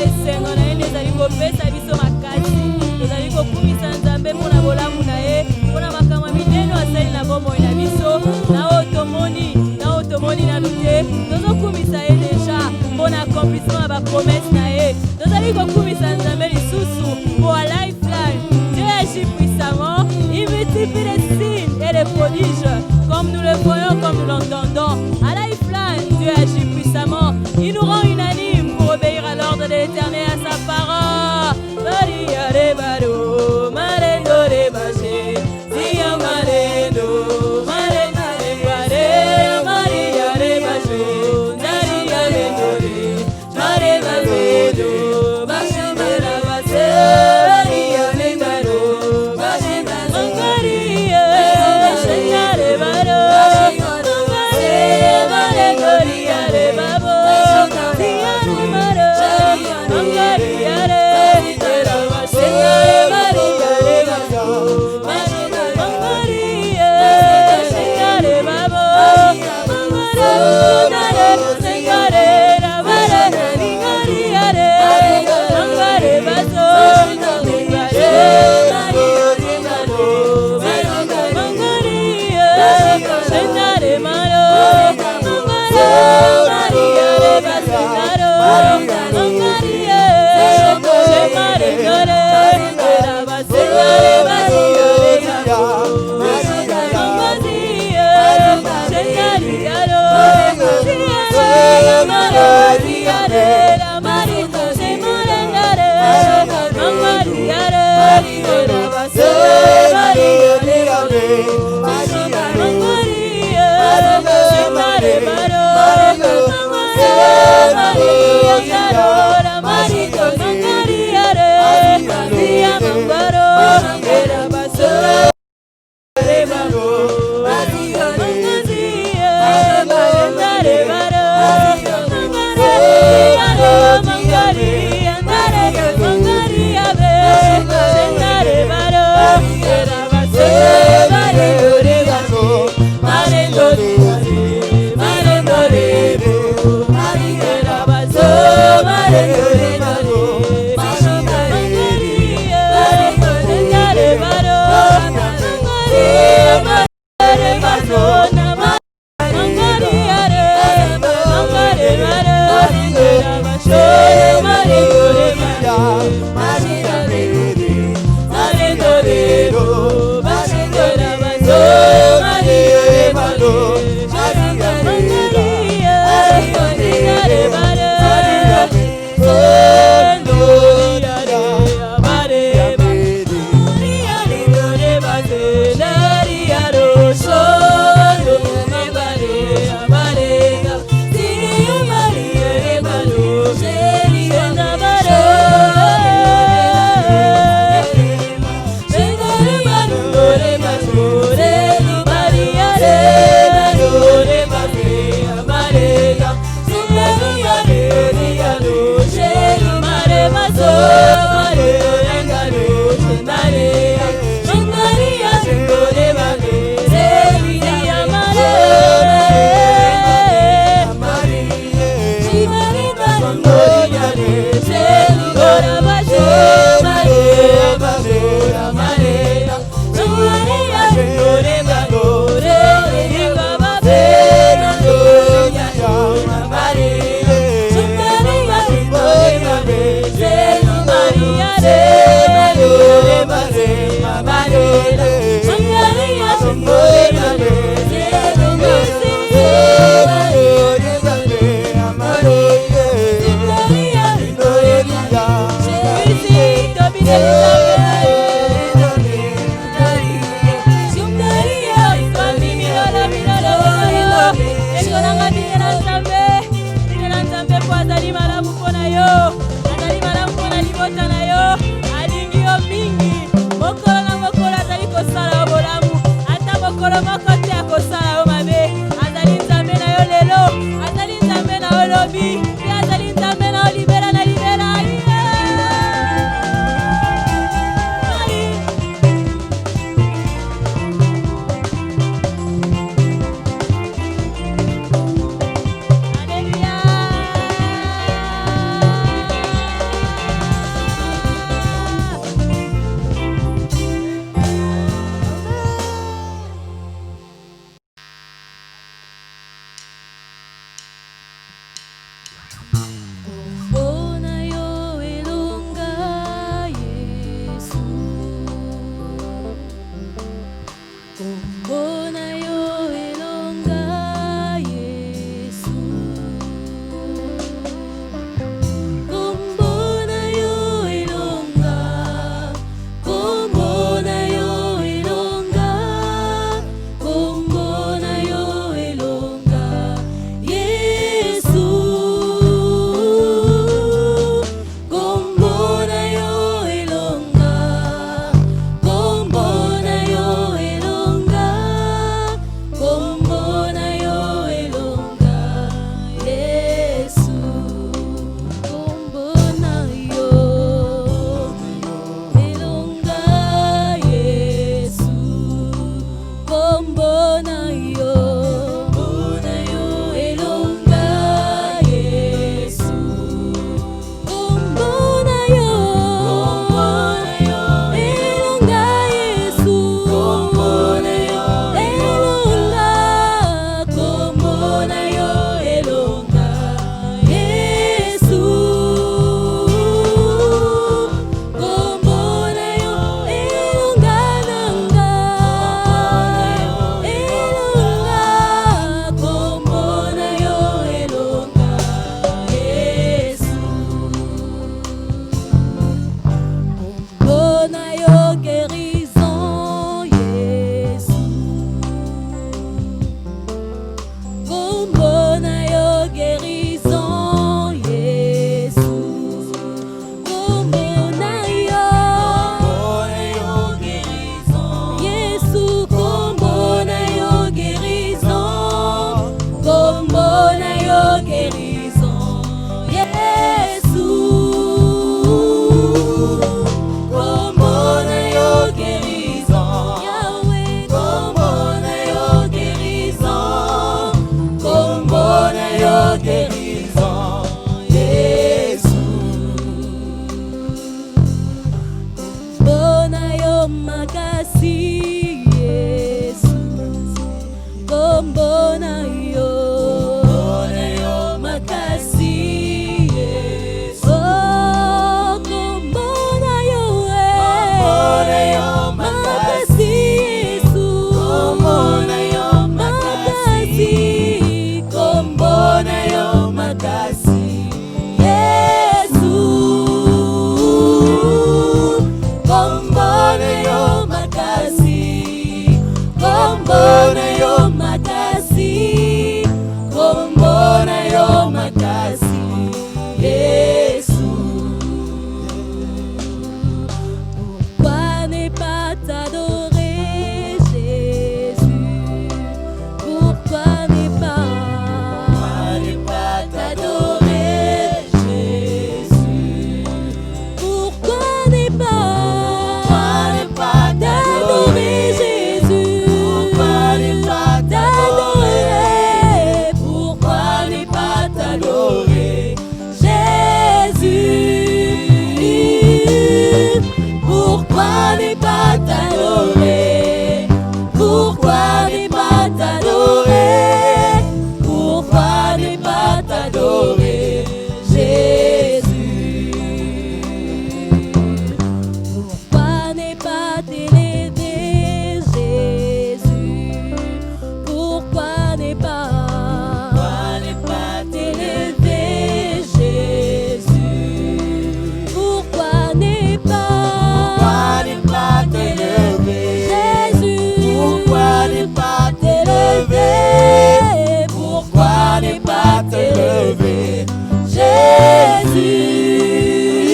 esengo na ye ezali kopesa biso makasi tozali kokumisa nzambe mpona bolamu na ye mpona makambo minene asali na bomoi na biso na oyo tomoni nanu te tozokumisa ye deja mpona accomplissement ya bapromese na ye tozali kokumisa nzambe lisusu po a Lifeline. Dieu agit puissamment, il multiplie les signes et les prodiges comme nous le voyons, comme nous l'entendons. À Lifeline, Dieu agit puissamment, il nous rend unanimes pour obéir à l'ordre de l'Éternel et à sa parole. Maria Rebaro, Marendo Rebaché, Zia Marendo, Marendo Rebare, Maria Rebaché, Naria Rendore, Marenda Redo, Bachemera Basse, Maria Rebaro, Bachemera Angaria, Bachemera Rebaro, Angaria.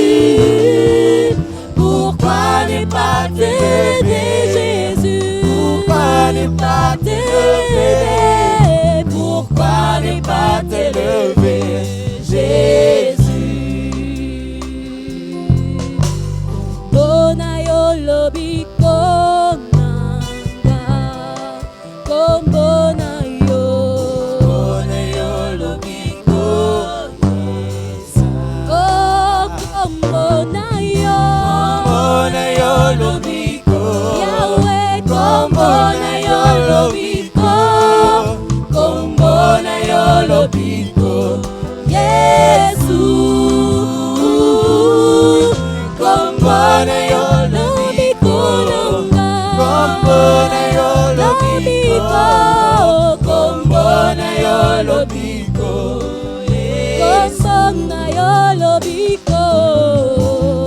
Jésus. Pourquoi ne pas t'aider, Jésus? Pourquoi ne pas t'élever? Pourquoi ne pas t'élever, Jésus? Bonayo lobiko nanga, kombonayo. Bonayo lobiko nesa. Oh, kombonayo. Kombonayo lobiko. Yahweh, kombonayo lobiko. Kombonayo lobiko. Yesu. Kombonayo lobiko nanga. Kombonayo lobiko. Kombonayo lobiko. Kombonayo lobiko.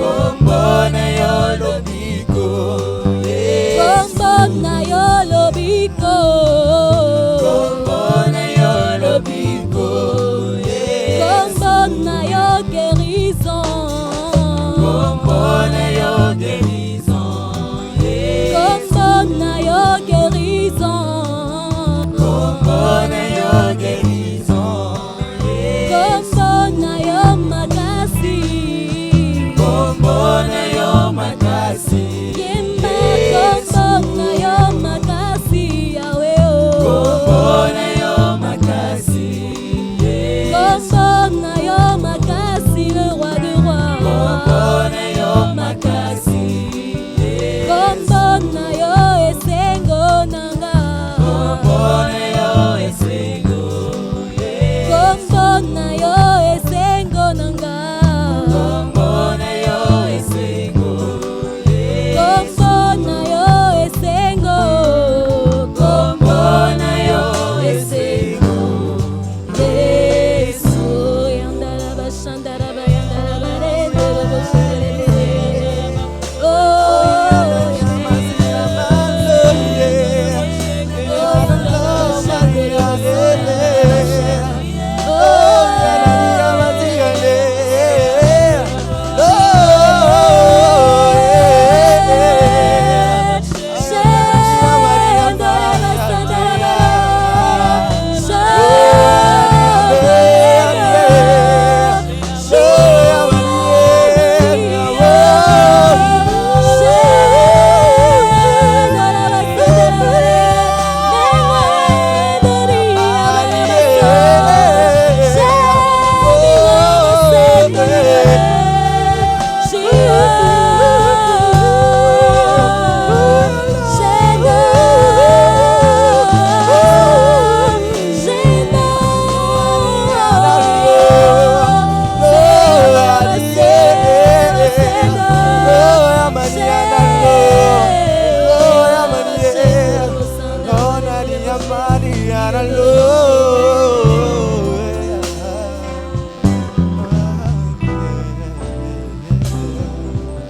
Kombonayo lobiko. Kombonayo lobiko. Kombonayo lobiko. Kombonayo guérison. Kombonayo guérison. Kombonayo guérison. Kombonayo guérison. Kombonayo makasi. Kombonayo makasi. Yemba kombonayo makasi, Yahweh. Kombonayo makasi. Kombonayo makasi, le roi des rois. Kombonayo makasi. Kombonayo esengo nanga. Kombonayo esengo. Kombonayo esengo nanga. Kombonayo esengo. Kombonayo esengo. Kombonayo esengo. Yesu yandala bashandala bayandala barendelo boshandele. Oh,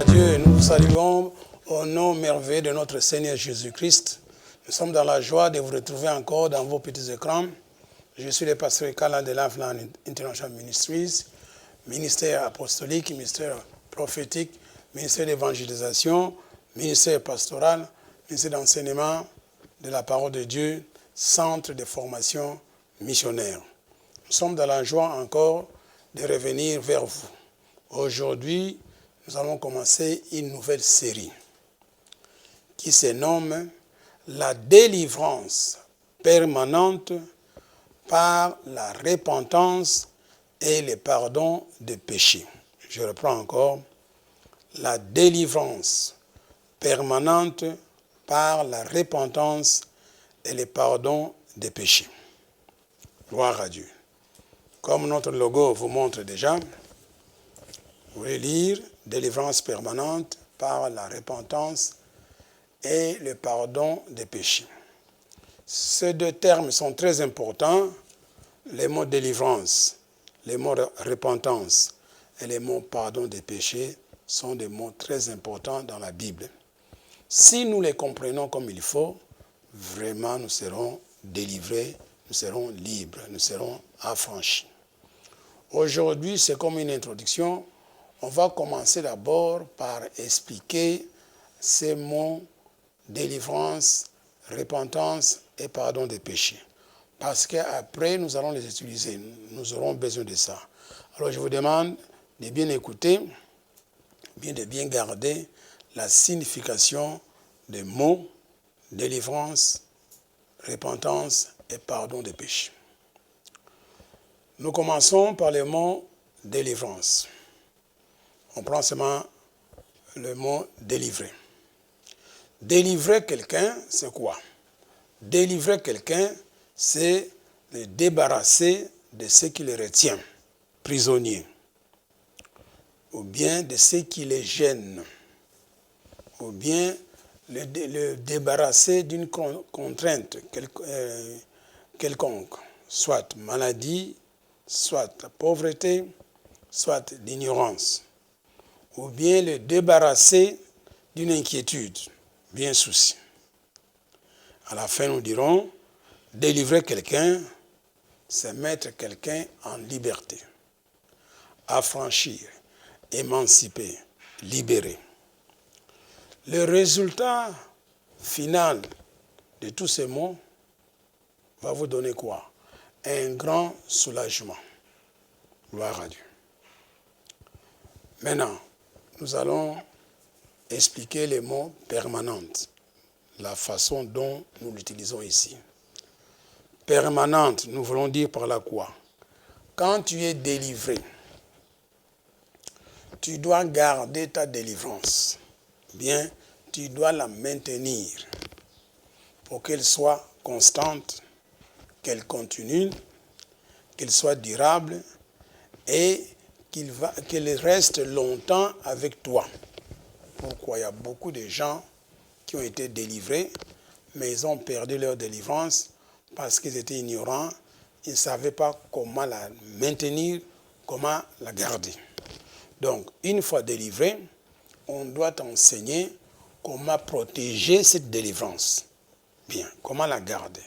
Dieu, nous vous saluons au nom merveilleux de notre Seigneur Jésus-Christ. Nous sommes dans la joie de vous retrouver encore dans vos petits écrans. Je suis le pasteur Kala de l'Enflant International Ministries, ministère apostolique, ministère prophétique, ministère d'évangélisation, ministère pastoral, ministère d'enseignement de la parole de Dieu, centre de formation missionnaire. Nous sommes dans la joie encore de revenir vers vous. Aujourd'hui, nous allons commencer une nouvelle série qui se nomme La délivrance permanente par la repentance et le pardon des péchés. Je reprends encore. La délivrance permanente par la repentance et le pardon des péchés. Gloire à Dieu. Comme notre logo vous montre déjà, vous pouvez lire délivrance permanente par la repentance et le pardon des péchés. Ces deux termes sont très importants. Les mots délivrance, les mots repentance et les mots pardon des péchés sont des mots très importants dans la Bible. Si nous les comprenons comme il faut, vraiment nous serons délivrés, nous serons libres, nous serons affranchis. Aujourd'hui, c'est comme une introduction. On va commencer d'abord par expliquer ces mots délivrance, repentance et pardon des péchés. Parce qu'après, nous allons les utiliser. Nous aurons besoin de ça. Alors, je vous demande de bien écouter, de bien garder la signification des mots délivrance, repentance et pardon des péchés. Nous commençons par le mot délivrance. On prend seulement le mot délivrer. Délivrer quelqu'un, c'est quoi? Délivrer quelqu'un, c'est le débarrasser de ce qui le retient, prisonnier, ou bien de ce qui les gêne, ou bien le débarrasser d'une contrainte quelconque, soit maladie, soit pauvreté, soit d'ignorance, ou bien le débarrasser d'une inquiétude, bien souci. À la fin, nous dirons, délivrer quelqu'un, c'est mettre quelqu'un en liberté, affranchir, émanciper, libérer. Le résultat final de tous ces mots va vous donner quoi? Un grand soulagement. Gloire à Dieu. Maintenant, nous allons expliquer les mots permanentes, la façon dont nous l'utilisons ici. Permanente, nous voulons dire par là quoi? Quand tu es délivré, tu dois garder ta délivrance. Bien, tu dois la maintenir pour qu'elle soit constante, qu'elle continue, qu'elle soit durable et qu'elle reste longtemps avec toi. Pourquoi? Il y a beaucoup de gens qui ont été délivrés, mais ils ont perdu leur délivrance parce qu'ils étaient ignorants, ils ne savaient pas comment la maintenir, comment la garder. Donc, une fois délivré, on doit t'enseigner comment protéger cette délivrance. Bien, comment la garder.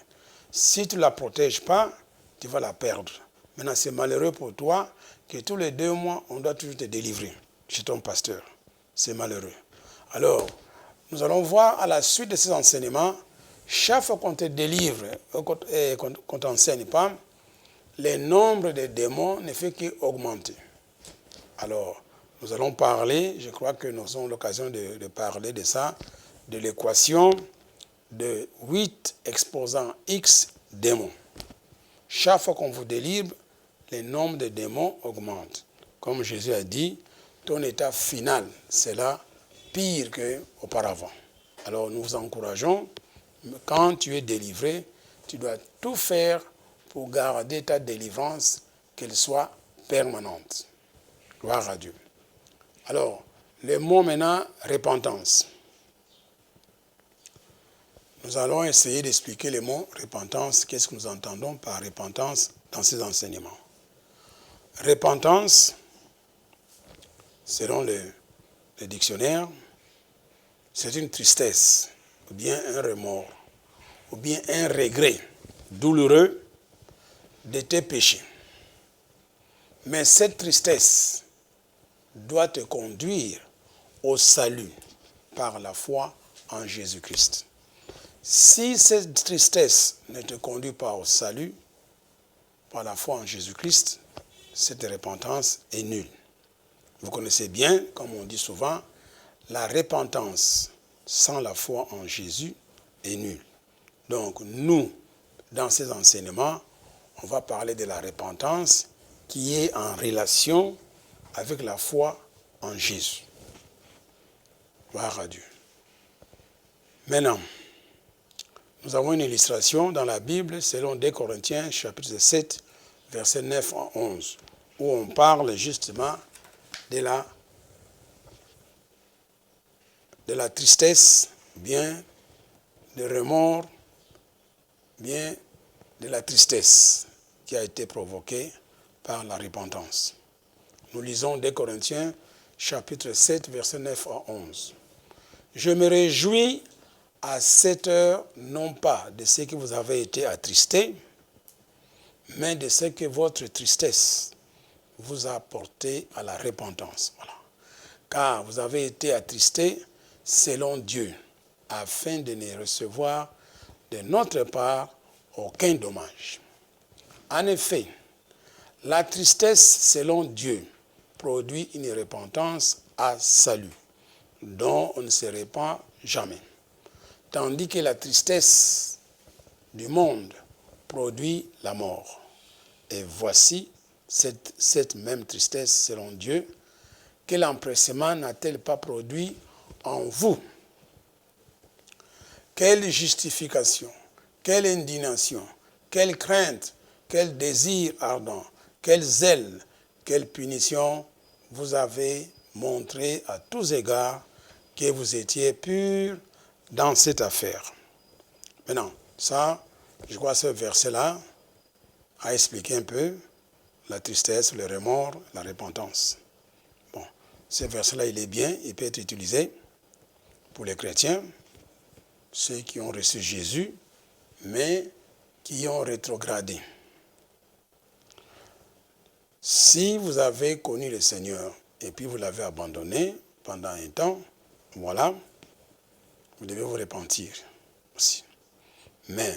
Si tu ne la protèges pas, tu vas la perdre. Maintenant, c'est malheureux pour toi que tous les 2 mois, on doit toujours te délivrer chez ton pasteur. C'est malheureux. Alors, nous allons voir à la suite de ces enseignements, chaque fois qu'on te délivre et qu'on ne t'enseigne pas, le nombre de démons ne fait qu'augmenter. Alors, nous allons parler, je crois que nous avons l'occasion de parler de ça, de l'équation de 8 exposants X démons. Chaque fois qu'on vous délivre, le nombre de démons augmente. Comme Jésus a dit, ton état final, c'est là pire qu'auparavant. Alors nous vous encourageons, quand tu es délivré, tu dois tout faire pour garder ta délivrance, qu'elle soit permanente. Gloire à Dieu. Alors, le mot maintenant, repentance. Nous allons essayer d'expliquer le mot repentance. Qu'est-ce que nous entendons par repentance dans ces enseignements? Repentance, selon le dictionnaire, c'est une tristesse, ou bien un remords, ou bien un regret douloureux de tes péchés. Mais cette tristesse doit te conduire au salut par la foi en Jésus-Christ. Si cette tristesse ne te conduit pas au salut par la foi en Jésus-Christ, cette repentance est nulle. Vous connaissez bien, comme on dit souvent, la repentance sans la foi en Jésus est nulle. Donc nous, dans ces enseignements, on va parler de la repentance qui est en relation avec la foi en Jésus. Gloire à Dieu. Maintenant, nous avons une illustration dans la Bible selon 2 Corinthiens chapitre 7, versets 9 à 11, où on parle justement de la tristesse, bien de remords, bien de la tristesse qui a été provoquée par la repentance. Nous lisons 2 Corinthiens chapitre 7, versets 9 à 11. Je me réjouis à cette heure, non pas de ce que vous avez été attristés, mais de ce que votre tristesse vous a porté à la repentance. Voilà. Car vous avez été attristés selon Dieu, afin de ne recevoir de notre part aucun dommage. En effet, la tristesse selon Dieu produit une repentance à salut, dont on ne se répand jamais. Tandis que la tristesse du monde produit la mort. Et voici cette même tristesse selon Dieu, quel empressement n'a-t-elle pas produit en vous? Quelle justification, quelle indignation, quelle crainte, quel désir ardent, quel zèle, quelle punition vous avez montré à tous égards que vous étiez purs dans cette affaire. Maintenant, ça, je crois que ce verset-là a expliqué un peu la tristesse, le remords, la repentance. Bon, ce verset-là, il est bien, il peut être utilisé pour les chrétiens, ceux qui ont reçu Jésus, mais qui ont rétrogradé. Si vous avez connu le Seigneur et puis vous l'avez abandonné pendant un temps, voilà, vous devez vous repentir aussi. Mais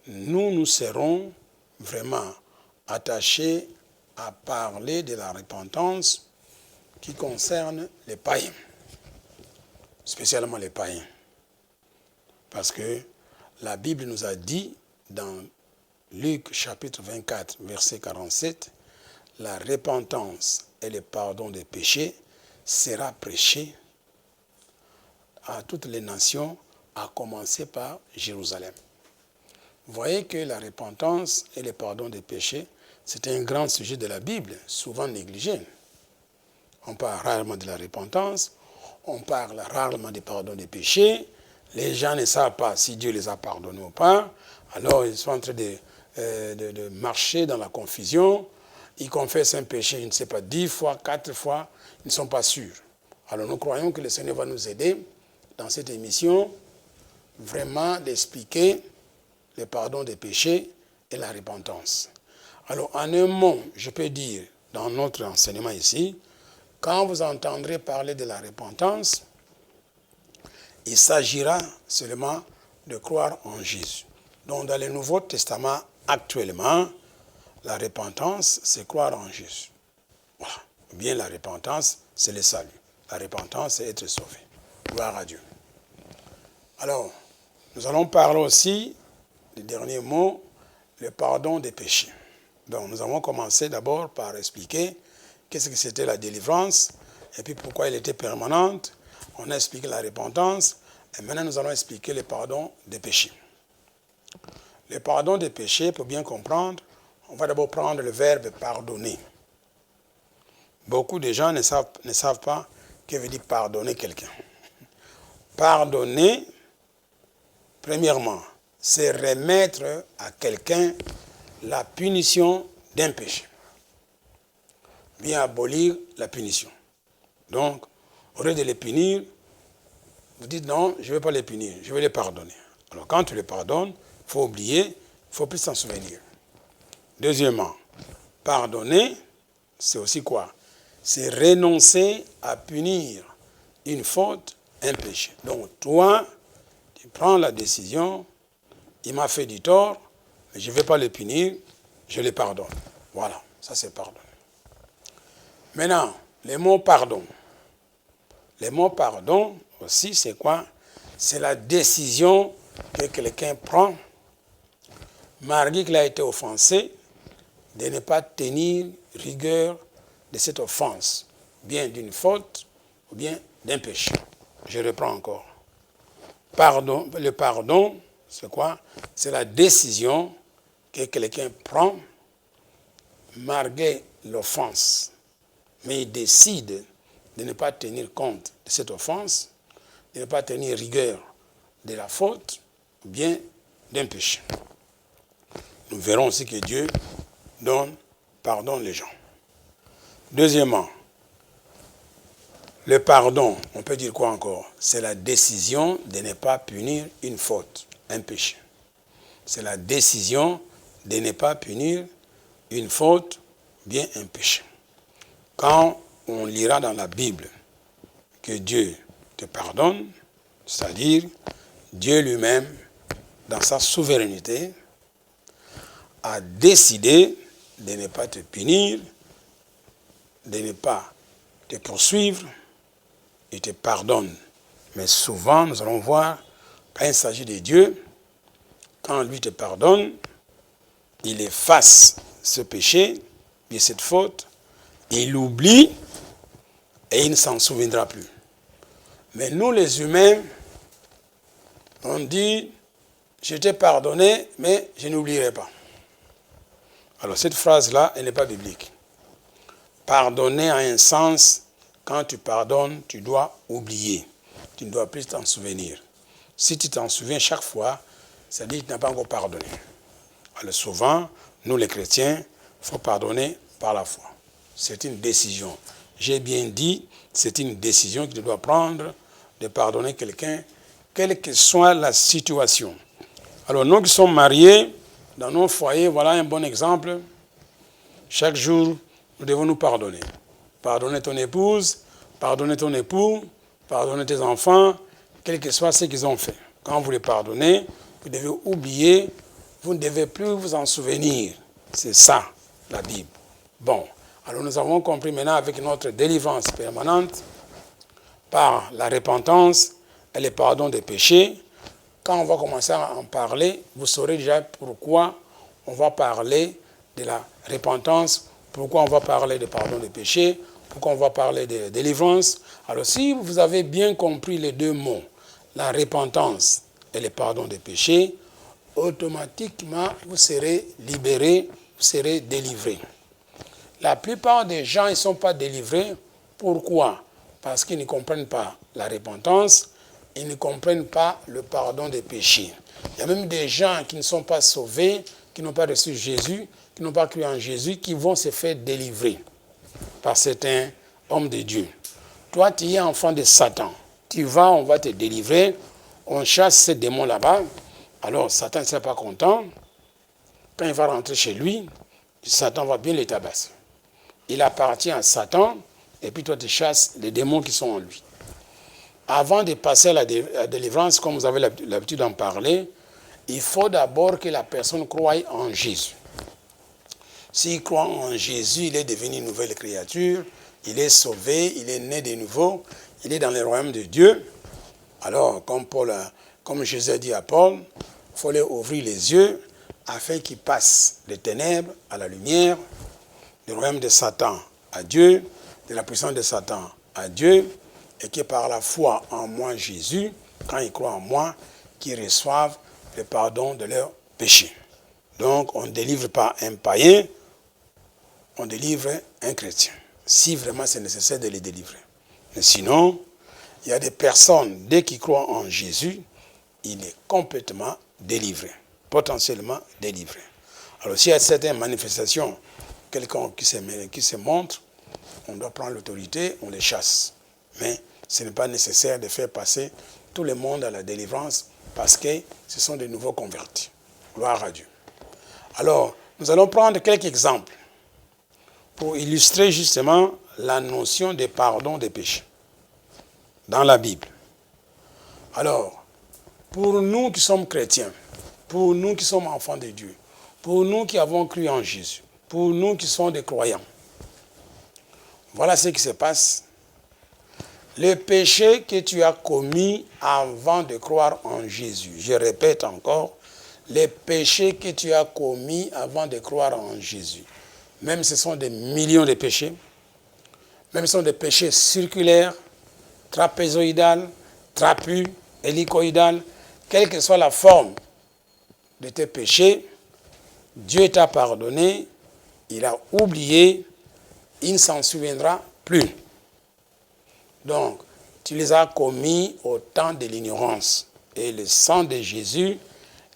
nous serons vraiment attachés à parler de la repentance qui concerne les païens, spécialement les païens. Parce que la Bible nous a dit dans Luc chapitre 24, verset 47, la repentance et le pardon des péchés sera prêché à toutes les nations, à commencer par Jérusalem. Vous voyez que la repentance et le pardon des péchés, c'est un grand sujet de la Bible, souvent négligé. On parle rarement de la repentance, on parle rarement du pardon des péchés. Les gens ne savent pas si Dieu les a pardonnés ou pas. Alors ils sont en train de marcher dans la confusion. Ils confessent un péché, je ne sais pas, 10 fois, 4 fois, ils ne sont pas sûrs. Alors nous croyons que le Seigneur va nous aider dans cette émission, vraiment d'expliquer le pardon des péchés et la repentance. Alors en un mot, je peux dire, dans notre enseignement ici, quand vous entendrez parler de la repentance, il s'agira seulement de croire en Jésus. Donc dans le Nouveau Testament, actuellement, la repentance, c'est croire en Jésus. Voilà. Ou bien la repentance, c'est le salut. La repentance, c'est être sauvé. Gloire à Dieu. Alors, nous allons parler aussi, le dernier mot, le pardon des péchés. Donc, nous avons commencé d'abord par expliquer qu'est-ce que c'était la délivrance, et puis pourquoi elle était permanente. On a expliqué la repentance, et maintenant nous allons expliquer le pardon des péchés. Le pardon des péchés, pour bien comprendre, on va d'abord prendre le verbe pardonner. Beaucoup de gens ne savent pas ce que veut dire pardonner quelqu'un. Pardonner, premièrement, c'est remettre à quelqu'un la punition d'un péché. Bien abolir la punition. Donc, au lieu de les punir, vous dites non, je ne vais pas les punir, je vais les pardonner. Alors quand tu les pardonnes, il faut oublier, il ne faut plus s'en souvenir. Deuxièmement, pardonner, c'est aussi quoi? C'est renoncer à punir une faute, un péché. Donc toi, tu prends la décision, il m'a fait du tort, mais je ne vais pas le punir, je le pardonne. Voilà, ça c'est pardonner. Maintenant, le mot pardon. Le mot pardon aussi, c'est quoi? C'est la décision que quelqu'un prend, malgré qu'il a été offensé, de ne pas tenir rigueur de cette offense, bien d'une faute ou bien d'un péché. Je reprends encore. Pardon, le pardon, c'est quoi? C'est la décision que quelqu'un prend malgré l'offense, mais il décide de ne pas tenir compte de cette offense, de ne pas tenir rigueur de la faute ou bien d'un péché. Nous verrons aussi que Dieu pardonne les gens. Deuxièmement, le pardon, on peut dire quoi encore? C'est la décision de ne pas punir une faute, un péché. C'est la décision de ne pas punir une faute, bien un péché. Quand on lira dans la Bible que Dieu te pardonne, c'est-à-dire Dieu lui-même, dans sa souveraineté, a décidé de ne pas te punir, de ne pas te poursuivre, il te pardonne. Mais souvent, nous allons voir, quand il s'agit de Dieu, quand lui te pardonne, il efface ce péché, et cette faute, il l'oublie et il ne s'en souviendra plus. Mais nous les humains, on dit, je t'ai pardonné, mais je n'oublierai pas. Alors cette phrase-là, elle n'est pas biblique. Pardonner a un sens, quand tu pardonnes, tu dois oublier. Tu ne dois plus t'en souvenir. Si tu t'en souviens chaque fois, ça dit que tu n'as pas encore pardonné. Alors souvent, nous les chrétiens, il faut pardonner par la foi. C'est une décision. J'ai bien dit, c'est une décision que tu dois prendre de pardonner quelqu'un, quelle que soit la situation. Alors nous qui sommes mariés, dans nos foyers, voilà un bon exemple. Chaque jour, nous devons nous pardonner. Pardonner ton épouse, pardonner ton époux, pardonner tes enfants, quel que soit ce qu'ils ont fait. Quand vous les pardonnez, vous devez oublier, vous ne devez plus vous en souvenir. C'est ça, la Bible. Bon, alors nous avons compris maintenant avec notre délivrance permanente, par la repentance et le pardon des péchés. Quand on va commencer à en parler, vous saurez déjà pourquoi on va parler de la repentance, pourquoi on va parler du pardon des péchés, pourquoi on va parler de délivrance. Alors si vous avez bien compris les deux mots, la repentance et le pardon des péchés, automatiquement vous serez libérés, vous serez délivrés. La plupart des gens, ils ne sont pas délivrés. Pourquoi? Parce qu'ils ne comprennent pas la repentance, ils ne comprennent pas le pardon des péchés. Il y a même des gens qui ne sont pas sauvés, qui n'ont pas reçu Jésus, qui n'ont pas cru en Jésus, qui vont se faire délivrer par certains hommes de Dieu. Toi, tu es enfant de Satan. Tu vas, on va te délivrer, on chasse ces démons là-bas. Alors, Satan ne sera pas content. Quand il va rentrer chez lui, Satan va bien les tabasser. Il appartient à Satan, et puis toi, tu chasses les démons qui sont en lui. Avant de passer à la délivrance, comme vous avez l'habitude d'en parler, il faut d'abord que la personne croie en Jésus. S'il croit en Jésus, il est devenu une nouvelle créature, il est sauvé, il est né de nouveau, il est dans le royaume de Dieu. Alors, comme Jésus a dit à Paul, il faut lui ouvrir les yeux afin qu'il passe des ténèbres à la lumière, du royaume de Satan à Dieu, de la puissance de Satan à Dieu, et que par la foi en moi, Jésus, quand ils croient en moi, qu'ils reçoivent le pardon de leurs péchés. Donc, on ne délivre pas un païen, on délivre un chrétien, si vraiment c'est nécessaire de les délivrer. Mais sinon, il y a des personnes, dès qu'ils croient en Jésus, il est complètement délivré, potentiellement délivré. Alors, s'il y a certaines manifestations, quelqu'un qui se montre, on doit prendre l'autorité, on les chasse. Mais ce n'est pas nécessaire de faire passer tout le monde à la délivrance parce que ce sont de nouveaux convertis. Gloire à Dieu. Alors, nous allons prendre quelques exemples pour illustrer justement la notion de pardon des péchés dans la Bible. Alors, pour nous qui sommes chrétiens, pour nous qui sommes enfants de Dieu, pour nous qui avons cru en Jésus, pour nous qui sommes des croyants, voilà ce qui se passe. Le péché que tu as commis avant de croire en Jésus, je répète encore, les péchés que tu as commis avant de croire en Jésus, même ce sont des millions de péchés, même ce sont des péchés circulaires, trapézoïdales, trapus, hélicoïdales, quelle que soit la forme de tes péchés, Dieu t'a pardonné, il a oublié, il ne s'en souviendra plus. Donc, tu les as commis au temps de l'ignorance. Et le sang de Jésus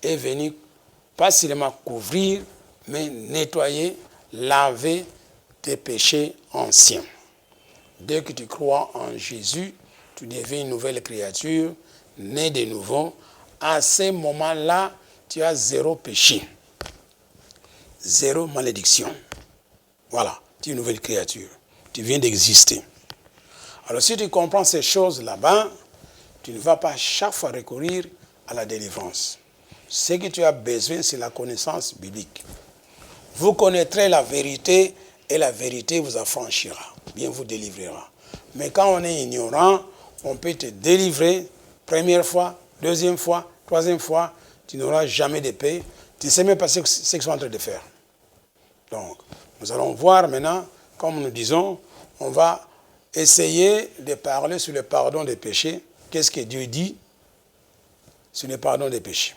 est venu pas seulement couvrir, mais nettoyer, laver tes péchés anciens. Dès que tu crois en Jésus, tu deviens une nouvelle créature, née de nouveau. À ce moment-là, tu as zéro péché, zéro malédiction. Voilà, tu es une nouvelle créature. Tu tu viens d'exister. Alors si tu comprends ces choses là-bas, tu ne vas pas chaque fois recourir à la délivrance. Ce que tu as besoin, c'est la connaissance biblique. Vous connaîtrez la vérité et la vérité vous affranchira, bien vous délivrera. Mais quand on est ignorant, on peut te délivrer première fois, deuxième fois, troisième fois, tu n'auras jamais de paix. Tu ne sais même pas ce qu'ils sont en train de faire. Donc, nous allons voir maintenant, comme nous disons, on va essayer de parler sur le pardon des péchés. Qu'est-ce que Dieu dit sur le pardon des péchés?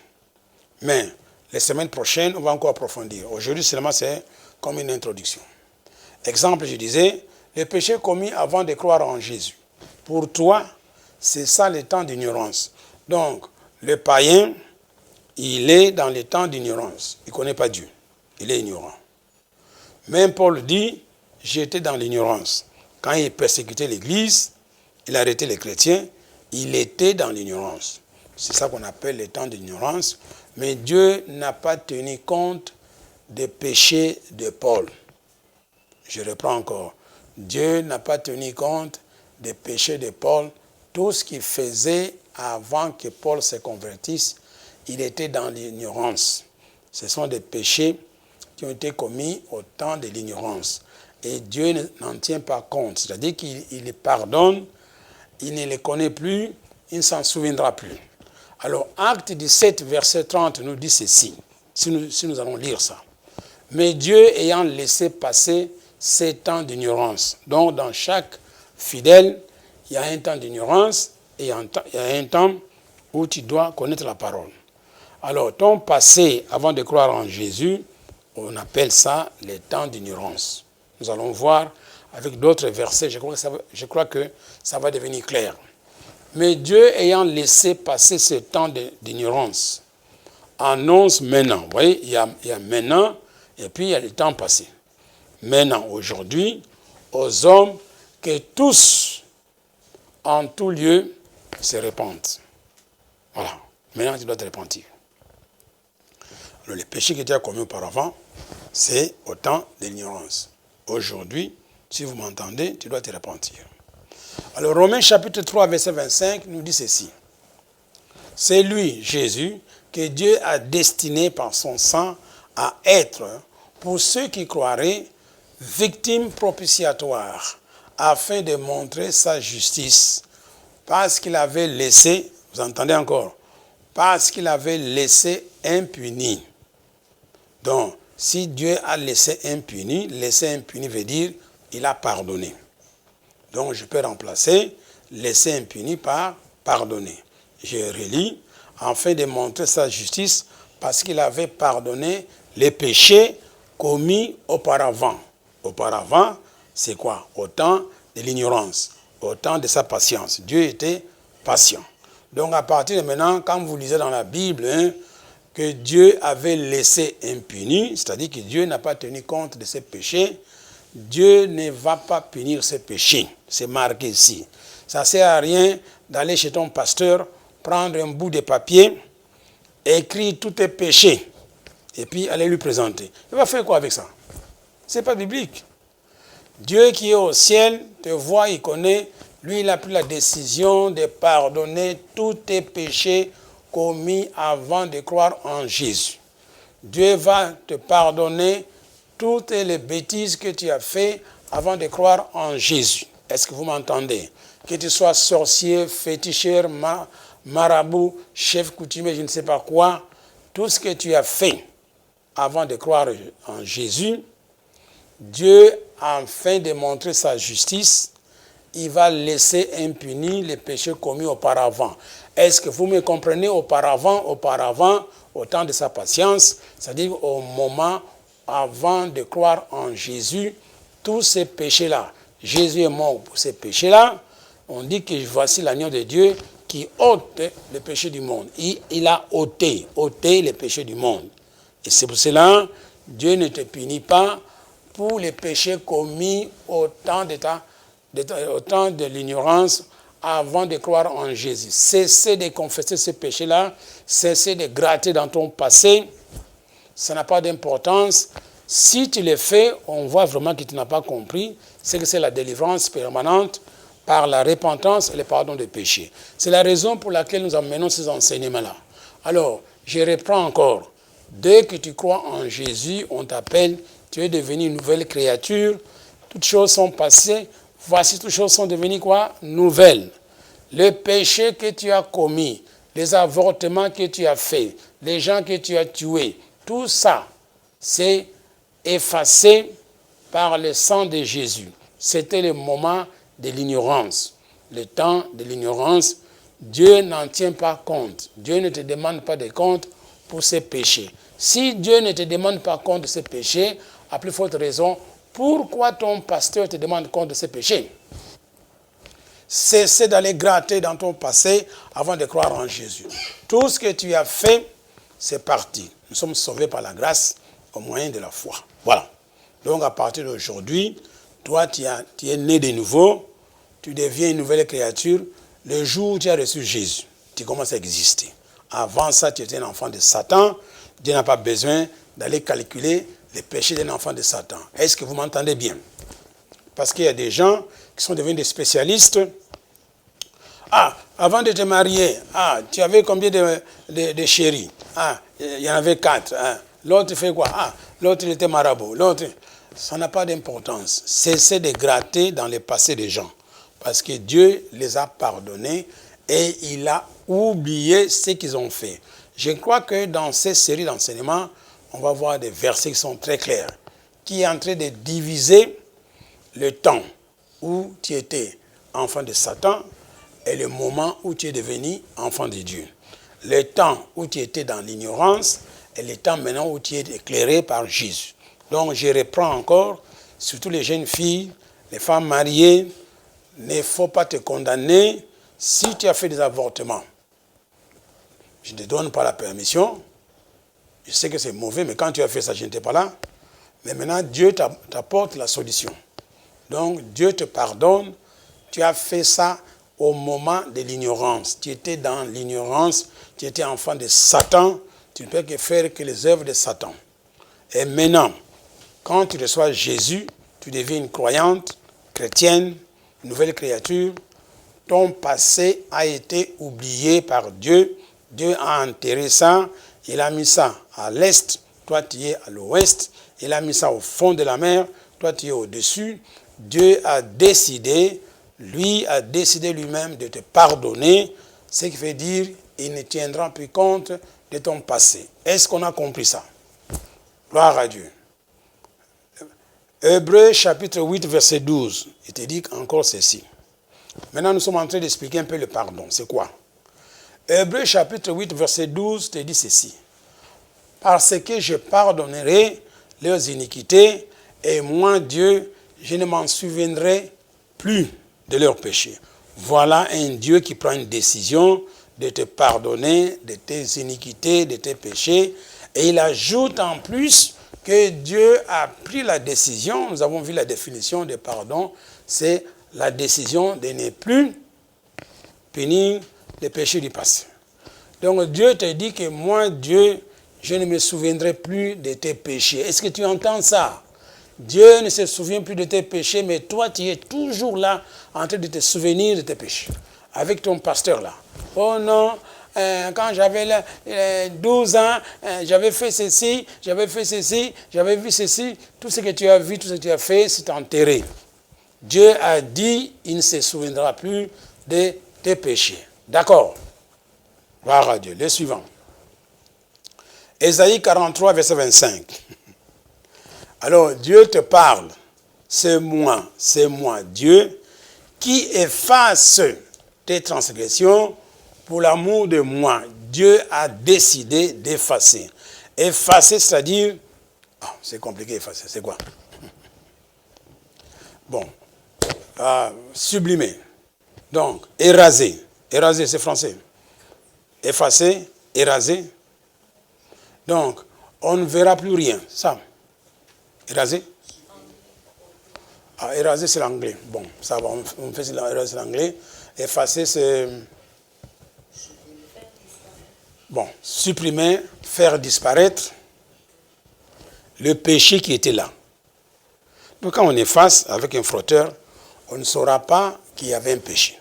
Mais les semaines prochaines, on va encore approfondir. Aujourd'hui, seulement, c'est comme une introduction. Exemple, je disais, les péchés commis avant de croire en Jésus. Pour toi, c'est ça le temps d'ignorance. Donc, le païen, il est dans le temps d'ignorance. Il ne connaît pas Dieu. Il est ignorant. Même Paul dit, j'étais dans l'ignorance. Quand il persécutait l'Église, il arrêtait les chrétiens, il était dans l'ignorance. C'est ça qu'on appelle le temps d'ignorance. Mais Dieu n'a pas tenu compte des péchés de Paul. Je reprends encore. Dieu n'a pas tenu compte des péchés de Paul. Tout ce qu'il faisait avant que Paul se convertisse, il était dans l'ignorance. Ce sont des péchés qui ont été commis au temps de l'ignorance. Et Dieu n'en tient pas compte. C'est-à-dire qu'il les pardonne, il ne les connaît plus, il ne s'en souviendra plus. Alors, Acte 17, verset 30 nous dit ceci, si nous allons lire ça. Mais Dieu ayant laissé passer ces temps d'ignorance. Donc, dans chaque fidèle, il y a un temps d'ignorance et il y a un temps où tu dois connaître la parole. Alors, ton passé, avant de croire en Jésus, on appelle ça les temps d'ignorance. Nous allons voir avec d'autres versets, je crois que ça va devenir clair. Mais Dieu ayant laissé passer ce temps d'ignorance, annonce maintenant. Vous voyez, il y a maintenant et puis il y a le temps passé. Maintenant, aujourd'hui, aux hommes que tous, en tout lieu, se repentent. Voilà. Maintenant, tu dois te repentir. Alors, les péchés que tu as commis auparavant, c'est au temps de l'ignorance. Aujourd'hui, si vous m'entendez, tu dois te repentir. Alors, Romains chapitre 3, verset 25 nous dit ceci. C'est lui, Jésus, que Dieu a destiné par son sang à être, pour ceux qui croiraient, victime propitiatoire, afin de montrer sa justice, parce qu'il avait laissé, vous entendez encore, parce qu'il avait laissé impuni. Donc, si Dieu a laissé impuni veut dire il a pardonné. Donc, je peux remplacer laisser impuni par pardonner. Je relis, afin de montrer sa justice, parce qu'il avait pardonné les péchés commis auparavant. Auparavant, c'est quoi? Au temps de l'ignorance, au temps de sa patience. Dieu était patient. Donc, à partir de maintenant, quand vous lisez dans la Bible, que Dieu avait laissé impuni, c'est-à-dire que Dieu n'a pas tenu compte de ses péchés, Dieu ne va pas punir ses péchés. C'est marqué ici. Ça ne sert à rien d'aller chez ton pasteur, prendre un bout de papier, écrire tous tes péchés, et puis aller lui présenter. Il va faire quoi avec ça? Ce n'est pas biblique. Dieu qui est au ciel te voit, il connaît. Lui, il a pris la décision de pardonner tous tes péchés commis avant de croire en Jésus. Dieu va te pardonner toutes les bêtises que tu as faites avant de croire en Jésus. Est-ce que vous m'entendez? Que tu sois sorcier, féticheur, marabout, chef coutumier, je ne sais pas quoi, tout ce que tu as fait avant de croire en Jésus, Dieu, afin de montrer sa justice, il va laisser impunis les péchés commis auparavant. Est-ce que vous me comprenez? Auparavant, au temps de sa patience, c'est-à-dire au moment avant de croire en Jésus, tous ces péchés-là, Jésus est mort pour ces péchés-là, on dit que voici l'agneau de Dieu qui ôte les péchés du monde. Il a ôté les péchés du monde. Et c'est pour cela, Dieu ne te punit pas pour les péchés commis au temps de l'ignorance avant de croire en Jésus. Cessez de confesser ces péchés-là, cessez de gratter dans ton passé, ça n'a pas d'importance. Si tu le fais, on voit vraiment que tu n'as pas compris, c'est que c'est la délivrance permanente par la repentance et le pardon des péchés. C'est la raison pour laquelle nous amenons ces enseignements-là. Alors, je reprends encore. Dès que tu crois en Jésus, on t'appelle, tu es devenu une nouvelle créature, toutes choses sont passées, voici toutes choses sont devenues quoi? Nouvelles. Le péché que tu as commis, les avortements que tu as faits, les gens que tu as tués, tout ça, c'est effacé par le sang de Jésus. C'était le moment de l'ignorance. Le temps de l'ignorance, Dieu n'en tient pas compte. Dieu ne te demande pas de compte pour ses péchés. Si Dieu ne te demande pas compte de ses péchés, à plus forte raison, pourquoi ton pasteur te demande compte de ses péchés? Cessez d'aller gratter dans ton passé avant de croire en Jésus. Tout ce que tu as fait, c'est parti. Nous sommes sauvés par la grâce au moyen de la foi. Voilà. Donc à partir d'aujourd'hui, toi tu es né de nouveau, tu deviens une nouvelle créature. Le jour où tu as reçu Jésus, tu commences à exister. Avant ça, tu étais un enfant de Satan. Dieu n'a pas besoin d'aller calculer les péchés d'un enfant de Satan. Est-ce que vous m'entendez bien? Parce qu'il y a des gens qui sont devenus des spécialistes. Ah, avant de te marier, tu avais combien de chéris? Il y en avait 4. L'autre fait quoi? L'autre il était marabout. L'autre, ça n'a pas d'importance. Cessez de gratter dans le passé des gens. Parce que Dieu les a pardonnés et il a oublié ce qu'ils ont fait. Je crois que dans cette série d'enseignements, on va voir des versets qui sont très clairs, qui est en train de diviser le temps où tu étais enfant de Satan et le moment où tu es devenu enfant de Dieu. Le temps où tu étais dans l'ignorance et le temps maintenant où tu es éclairé par Jésus. Donc je reprends encore, surtout les jeunes filles, les femmes mariées, il ne faut pas te condamner si tu as fait des avortements. Je ne te donne pas la permission. Je sais que c'est mauvais, mais quand tu as fait ça, je n'étais pas là. Mais maintenant, Dieu t'apporte la solution. Donc, Dieu te pardonne. Tu as fait ça au moment de l'ignorance. Tu étais dans l'ignorance. Tu étais enfant de Satan. Tu ne peux que faire que les œuvres de Satan. Et maintenant, quand tu reçois Jésus, tu deviens une croyante, chrétienne, une nouvelle créature. Ton passé a été oublié par Dieu. Dieu a enterré ça. Il a mis ça à l'est. Toi, tu es à l'ouest. Il a mis ça au fond de la mer. Toi, tu es au-dessus. Dieu a décidé, lui a décidé lui-même de te pardonner. Ce qui veut dire il ne tiendra plus compte de ton passé. Est-ce qu'on a compris ça? Gloire à Dieu. Hébreux chapitre 8, verset 12. Il te dit encore ceci. Maintenant, nous sommes en train d'expliquer un peu le pardon. C'est quoi? Hébreux chapitre 8, verset 12 te dit ceci. Parce que je pardonnerai leurs iniquités, et moi, Dieu, je ne m'en souviendrai plus de leurs péchés. Voilà un Dieu qui prend une décision de te pardonner de tes iniquités, de tes péchés. Et il ajoute en plus que Dieu a pris la décision, nous avons vu la définition de pardon, c'est la décision de ne plus punir les péchés du passé. Donc Dieu te dit que moi, Dieu, je ne me souviendrai plus de tes péchés. Est-ce que tu entends ça? Dieu ne se souvient plus de tes péchés, mais toi, tu es toujours là en train de te souvenir de tes péchés. Avec ton pasteur là. Oh non, quand j'avais 12 ans, j'avais fait ceci, j'avais vu ceci. Tout ce que tu as vu, tout ce que tu as fait, c'est enterré. Dieu a dit, il ne se souviendra plus de tes péchés. D'accord? Gloire à Dieu. Le suivant. Ésaïe 43, verset 25. Alors, Dieu te parle. C'est moi, Dieu, qui efface tes transgressions pour l'amour de moi. Dieu a décidé d'effacer. Effacer, c'est-à-dire... c'est compliqué, effacer. C'est quoi? Bon. Sublimer. Donc, éraser. Éraser, c'est français. Effacer, éraser. Donc, on ne verra plus rien. Ça. Éraser. Éraser, c'est l'anglais. Bon, ça va, on fait éraser l'anglais. Effacer, c'est... Bon, supprimer, faire disparaître. le péché qui était là. Donc quand on est face avec un frotteur, on ne saura pas qu'il y avait un péché.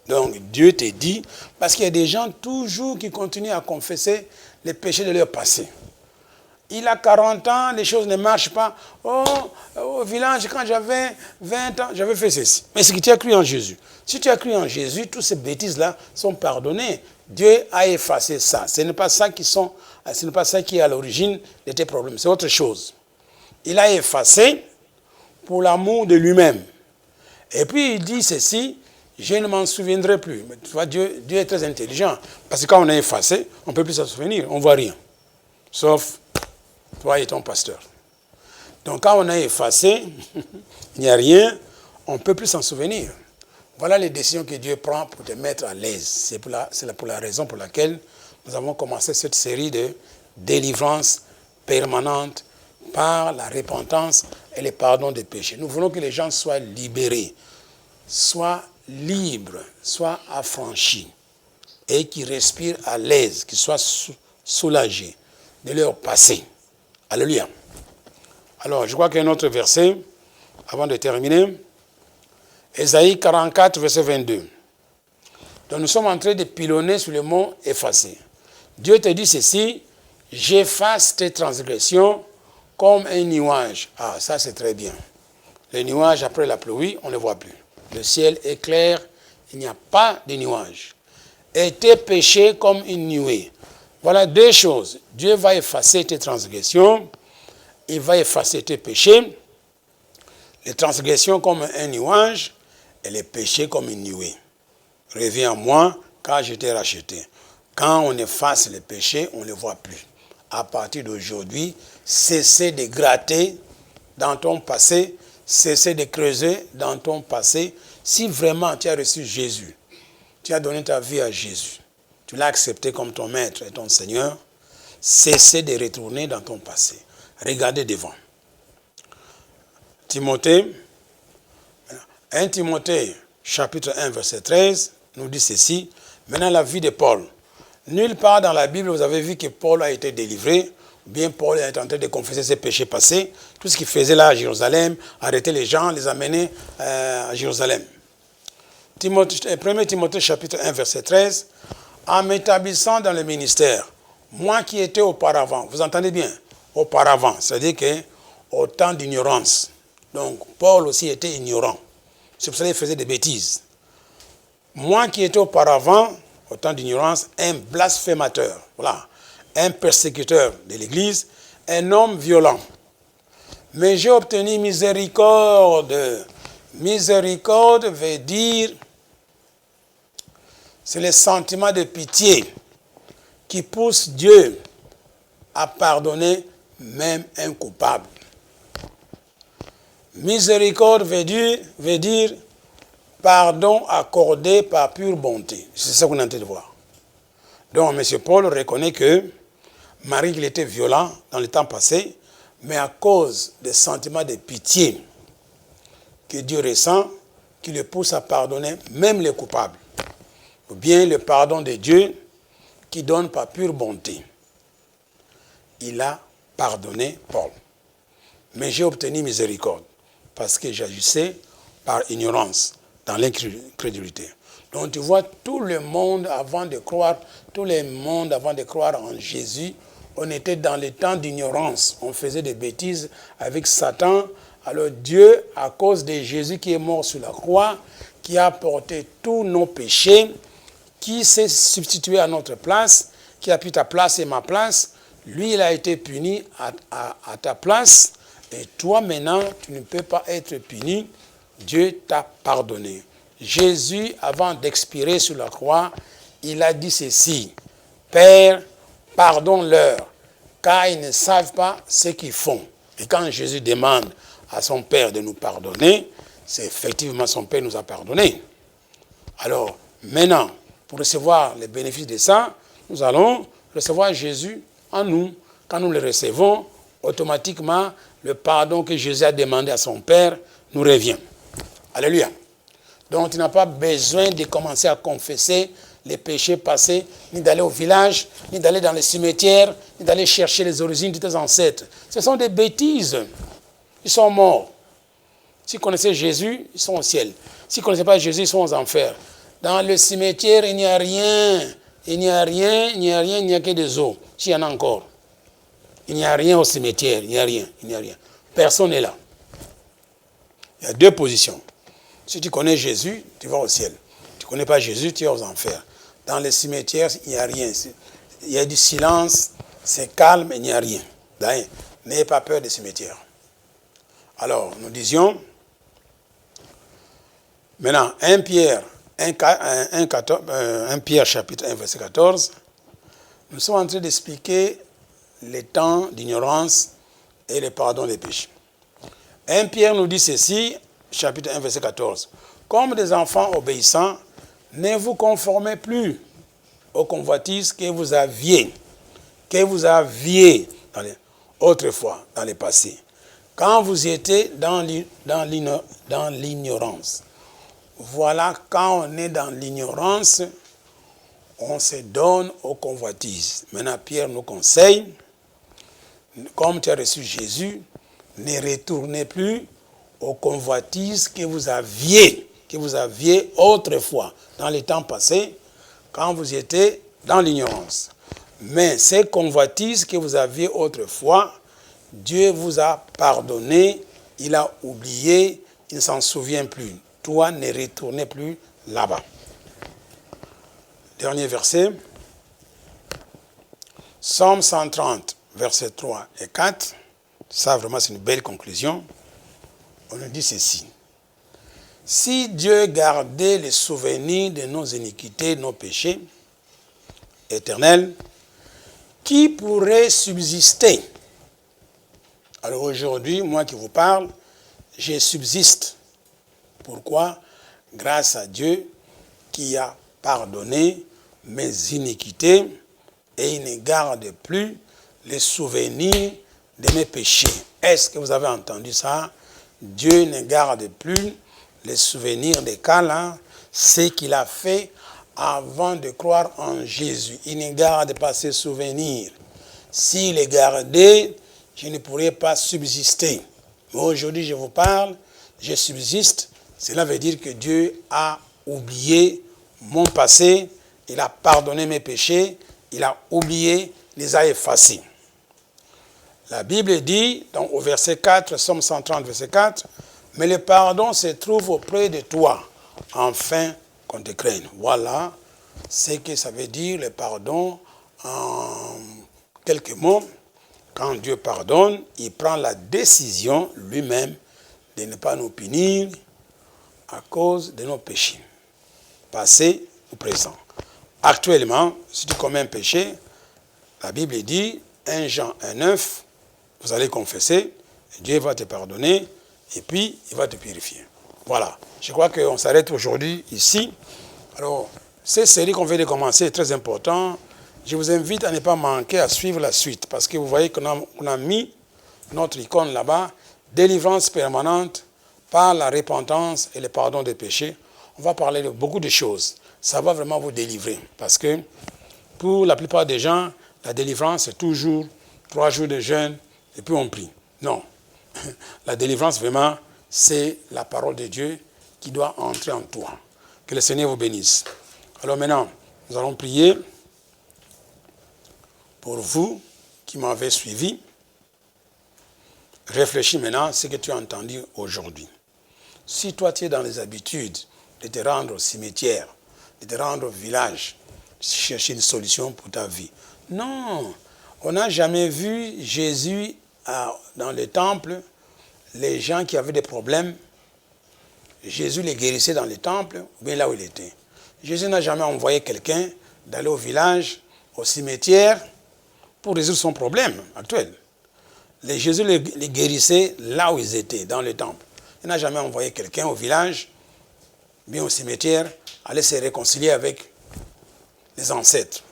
Donc Dieu te dit, parce qu'il y a des gens toujours qui continuent à confesser les péchés de leur passé. Il a 40 ans, les choses ne marchent pas. Oh, au village, quand j'avais 20 ans, j'avais fait ceci. Mais c'est que tu as cru en Jésus. Si tu as cru en Jésus, toutes ces bêtises-là sont pardonnées. Dieu a effacé ça. Ce n'est pas ça qui est à l'origine de tes problèmes. C'est autre chose. Il a effacé pour l'amour de lui-même. Et puis il dit ceci, je ne m'en souviendrai plus. Mais tu vois, Dieu est très intelligent. Parce que quand on a effacé, on ne peut plus s'en souvenir. On ne voit rien. Sauf toi et ton pasteur. Donc quand on a effacé, il n'y a rien, on ne peut plus s'en souvenir. Voilà les décisions que Dieu prend pour te mettre à l'aise. C'est pour la raison pour laquelle nous avons commencé cette série de délivrance permanente par la repentance et le pardon des péchés. Nous voulons que les gens soient libérés, soient libres, soient affranchis et qu'ils respirent à l'aise, qu'ils soient soulagés de leur passé. Alléluia. Alors, je crois qu'il y a un autre verset, avant de terminer. Ésaïe 44, verset 22. Donc, nous sommes en train de pilonner sur le mot effacer. Dieu te dit ceci, j'efface tes transgressions comme un nuage. Ah, ça c'est très bien. Le nuage, après la pluie, on ne le voit plus. Le ciel est clair, il n'y a pas de nuage. Et tes péchés comme une nuée. Voilà deux choses. Dieu va effacer tes transgressions, il va effacer tes péchés, les transgressions comme un nuage et les péchés comme une nuée. Reviens à moi, car je t'ai racheté. Quand on efface les péchés, on ne les voit plus. À partir d'aujourd'hui, cessez de gratter dans ton passé, cessez de creuser dans ton passé. Si vraiment tu as reçu Jésus, tu as donné ta vie à Jésus, tu l'as accepté comme ton maître et ton Seigneur, cessez de retourner dans ton passé. Regardez devant. Timothée, 1 Timothée, chapitre 1, verset 13, nous dit ceci. Maintenant, la vie de Paul. Nulle part dans la Bible, vous avez vu que Paul a été délivré, ou bien Paul est en train de confesser ses péchés passés. Tout ce qu'il faisait là à Jérusalem, arrêter les gens, les amener à Jérusalem. 1 Timothée, chapitre 1, verset 13. En m'établissant dans le ministère, moi qui étais auparavant, vous entendez bien, auparavant, c'est-à-dire qu'au temps d'ignorance. Donc, Paul aussi était ignorant. C'est pour ça qu'il faisait des bêtises. Moi qui étais auparavant, au temps d'ignorance, un blasphémateur, voilà, un persécuteur de l'Église, un homme violent. Mais j'ai obtenu miséricorde. Miséricorde veut dire, c'est le sentiment de pitié qui pousse Dieu à pardonner même un coupable. Miséricorde veut dire pardon accordé par pure bonté. C'est ça qu'on est en train de voir. Donc, M. Paul reconnaît que Marie, il était violent dans le temps passé, mais à cause des sentiments de pitié que Dieu ressent, qui le pousse à pardonner même les coupables. Ou bien le pardon de Dieu qui donne par pure bonté. Il a pardonné Paul. Mais j'ai obtenu miséricorde parce que j'agissais par ignorance, dans l'incrédulité. Donc tu vois, tout le monde avant de croire en Jésus, on était dans les temps d'ignorance. On faisait des bêtises avec Satan. Alors Dieu, à cause de Jésus qui est mort sur la croix, qui a porté tous nos péchés, qui s'est substitué à notre place, qui a pris ta place et ma place, lui, il a été puni à ta place. Et toi, maintenant, tu ne peux pas être puni. Dieu t'a pardonné. Jésus, avant d'expirer sur la croix, il a dit ceci. Père, pardonne-leur, car ils ne savent pas ce qu'ils font. Et quand Jésus demande à son Père de nous pardonner, c'est effectivement son Père nous a pardonné. Alors, maintenant, pour recevoir les bénéfices de ça, nous allons recevoir Jésus en nous. Quand nous le recevons, automatiquement, le pardon que Jésus a demandé à son Père nous revient. Alléluia. Donc, tu n'as pas besoin de commencer à confesser les péchés passés, ni d'aller au village, ni d'aller dans les cimetières, ni d'aller chercher les origines de tes ancêtres. Ce sont des bêtises. Ils sont morts. S'ils connaissaient Jésus, ils sont au ciel. S'ils ne connaissaient pas Jésus, ils sont aux enfers. Dans le cimetière, il n'y a rien. Il n'y a rien, il n'y a rien, il n'y a que des os. S'il y en a encore. Il n'y a rien au cimetière, il n'y a rien, il n'y a rien. Personne n'est là. Il y a deux positions. Si tu connais Jésus, tu vas au ciel. Tu ne connais pas Jésus, tu es aux enfers. Dans les cimetières, il n'y a rien. Il y a du silence, c'est calme, il n'y a rien. N'ayez pas peur des cimetières. Alors, nous disions, maintenant, 1 Pierre chapitre 1, verset 14, nous sommes en train d'expliquer les temps d'ignorance et le pardon des péchés. 1 Pierre nous dit ceci, chapitre 1, verset 14. Comme des enfants obéissants, ne vous conformez plus aux convoitises que vous aviez autrefois, dans le passé, quand vous étiez dans l'ignorance. Voilà, quand on est dans l'ignorance, on se donne aux convoitises. Maintenant, Pierre nous conseille, comme tu as reçu Jésus, ne retournez plus aux convoitises que vous aviez autrefois, dans les temps passés, quand vous étiez dans l'ignorance. Mais ces convoitises que vous aviez autrefois, Dieu vous a pardonné, il a oublié, il ne s'en souvient plus. Toi, ne retournez plus là-bas. Dernier verset. Psaume 130, versets 3 et 4. Ça, vraiment, c'est une belle conclusion. On nous dit ceci. Si Dieu gardait les souvenirs de nos iniquités, de nos péchés éternels, qui pourrait subsister? Alors aujourd'hui, moi qui vous parle, je subsiste. Pourquoi? Grâce à Dieu qui a pardonné mes iniquités et il ne garde plus les souvenirs de mes péchés. Est-ce que vous avez entendu ça? Dieu ne garde plus les souvenirs des cas là, ce qu'il a fait avant de croire en Jésus. Il ne garde pas ses souvenirs. S'il les gardait, je ne pourrais pas subsister. Mais aujourd'hui, je vous parle, je subsiste. Cela veut dire que Dieu a oublié mon passé, il a pardonné mes péchés, il a oublié, les a effacés. La Bible dit, donc au verset 4, Psaume 130, verset 4, « Mais le pardon se trouve auprès de toi, afin qu'on te craigne. » Voilà ce que ça veut dire, le pardon, en quelques mots. Quand Dieu pardonne, il prend la décision lui-même de ne pas nous punir à cause de nos péchés, passés ou présents. Actuellement, si tu commets un péché, la Bible dit, 1 Jean 1,9, vous allez confesser, et Dieu va te pardonner, et puis il va te purifier. Voilà, je crois qu'on s'arrête aujourd'hui ici. Alors, cette série qu'on vient de commencer est très importante. Je vous invite à ne pas manquer à suivre la suite, parce que vous voyez qu'on a mis notre icône là-bas, délivrance permanente par la repentance et le pardon des péchés. On va parler de beaucoup de choses. Ça va vraiment vous délivrer, parce que pour la plupart des gens, la délivrance c'est toujours 3 jours de jeûne et puis on prie. Non, la délivrance vraiment c'est la parole de Dieu qui doit entrer en toi. Que le Seigneur vous bénisse. Alors maintenant, nous allons prier pour vous qui m'avez suivi. Réfléchis maintenant à ce que tu as entendu aujourd'hui. Si toi tu es dans les habitudes de te rendre au cimetière, de te rendre au village, chercher une solution pour ta vie. Non, on n'a jamais vu Jésus dans le temple, les gens qui avaient des problèmes, Jésus les guérissait dans le temple, ou bien là où il était. Jésus n'a jamais envoyé quelqu'un d'aller au village, au cimetière, pour résoudre son problème actuel. Jésus les guérissait là où ils étaient, dans le temple. Il n'a jamais envoyé quelqu'un au village, bien au cimetière, aller se réconcilier avec les ancêtres.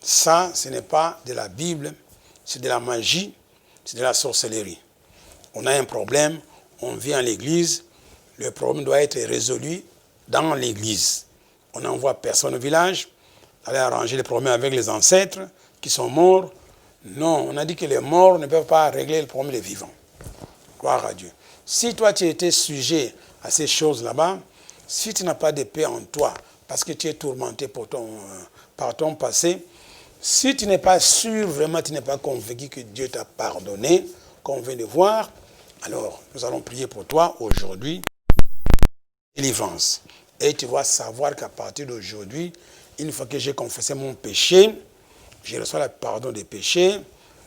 Ça, ce n'est pas de la Bible, c'est de la magie, c'est de la sorcellerie. On a un problème, on vient à l'église, le problème doit être résolu dans l'église. on n'envoie personne au village, aller arranger les problèmes avec les ancêtres qui sont morts. Non, on a dit que les morts ne peuvent pas régler le problème des vivants. Gloire à Dieu. Si toi tu étais sujet à ces choses là-bas, si tu n'as pas de paix en toi, parce que tu es tourmenté par ton passé, si tu n'es pas sûr, vraiment tu n'es pas convaincu que Dieu t'a pardonné, qu'on vient de voir, alors nous allons prier pour toi aujourd'hui, délivrance. Et tu vas savoir qu'à partir d'aujourd'hui, une fois que j'ai confessé mon péché, je reçois le pardon des péchés,